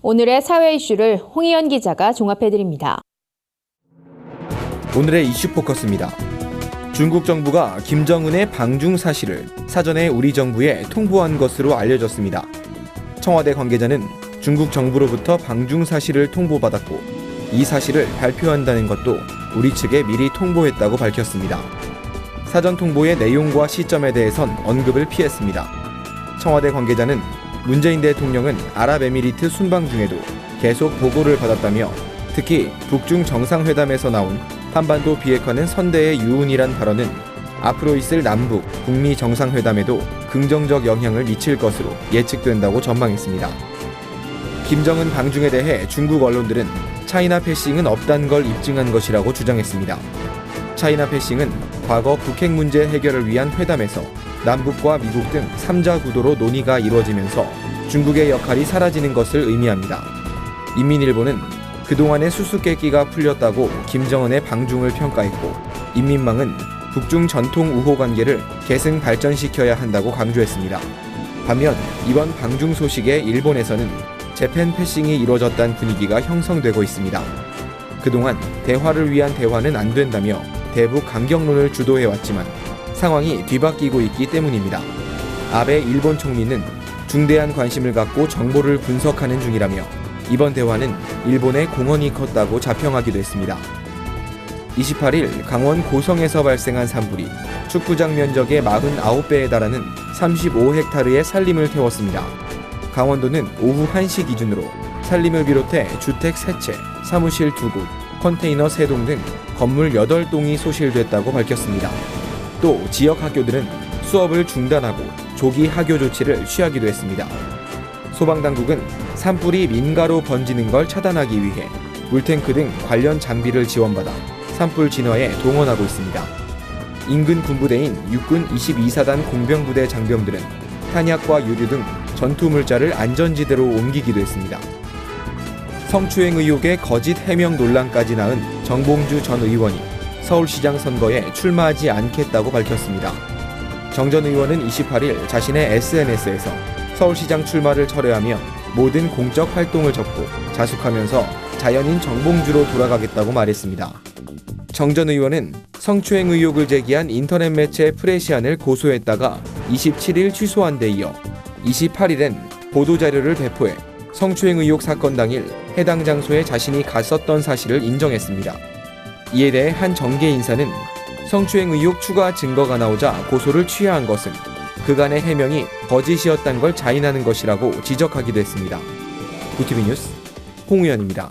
오늘의 사회 이슈를 홍희연 기자가 종합해드립니다. 오늘의 이슈 포커스입니다. 중국 정부가 김정은의 방중 사실을 사전에 우리 정부에 통보한 것으로 알려졌습니다. 청와대 관계자는 중국 정부로부터 방중 사실을 통보받았고 이 사실을 발표한다는 것도 우리 측에 미리 통보했다고 밝혔습니다. 사전 통보의 내용과 시점에 대해선 언급을 피했습니다. 청와대 관계자는 문재인 대통령은 아랍에미리트 순방 중에도 계속 보고를 받았다며 특히 북중 정상회담에서 나온 한반도 비핵화는 선대의 유운이란 발언은 앞으로 있을 남북, 북미 정상회담에도 긍정적 영향을 미칠 것으로 예측된다고 전망했습니다. 김정은 방중에 대해 중국 언론들은 차이나 패싱은 없다는 걸 입증한 것이라고 주장했습니다. 차이나 패싱은 과거 북핵 문제 해결을 위한 회담에서 남북과 미국 등 3자 구도로 논의가 이루어지면서 중국의 역할이 사라지는 것을 의미합니다. 인민일보는 그동안의 수수께끼가 풀렸다고 김정은의 방중을 평가했고 인민망은 북중 전통 우호 관계를 계승 발전시켜야 한다고 강조했습니다. 반면 이번 방중 소식에 일본에서는 재팬 패싱이 이루어졌다는 분위기가 형성되고 있습니다. 그동안 대화를 위한 대화는 안 된다며 대북 강경론을 주도해왔지만 상황이 뒤바뀌고 있기 때문입니다. 아베 일본 총리는 중대한 관심을 갖고 정보를 분석하는 중이라며 이번 대화는 일본의 공헌이 컸다고 자평하기도 했습니다. 28일 강원 고성에서 발생한 산불이 축구장 면적의 49배에 달하는 35헥타르의 산림을 태웠습니다. 강원도는 오후 1시 기준으로 산림을 비롯해 주택 3채, 사무실 2곳, 컨테이너 3동 등 건물 8동이 소실됐다고 밝혔습니다. 또 지역 학교들은 수업을 중단하고 조기 하교 조치를 취하기도 했습니다. 소방당국은 산불이 민가로 번지는 걸 차단하기 위해 물탱크 등 관련 장비를 지원받아 산불 진화에 동원하고 있습니다. 인근 군부대인 육군 22사단 공병부대 장병들은 탄약과 유류 등 전투물자를 안전지대로 옮기기도 했습니다. 성추행 의혹의 거짓 해명 논란까지 낳은 정봉주 전 의원이 서울시장 선거에 출마하지 않겠다고 밝혔습니다. 정 전 의원은 28일 자신의 SNS에서 서울시장 출마를 철회하며 모든 공적 활동을 접고 자숙하면서 자연인 정봉주로 돌아가겠다고 말했습니다. 정 전 의원은 성추행 의혹을 제기한 인터넷 매체 프레시안을 고소했다가 27일 취소한 데 이어 28일엔 보도자료를 배포해 성추행 의혹 사건 당일 해당 장소에 자신이 갔었던 사실을 인정했습니다. 이에 대해 한 정계 인사는 성추행 의혹 추가 증거가 나오자 고소를 취하한 것은 그간의 해명이 거짓이었다는 걸 자인하는 것이라고 지적하기도 했습니다. 구티비 뉴스 홍우연입니다.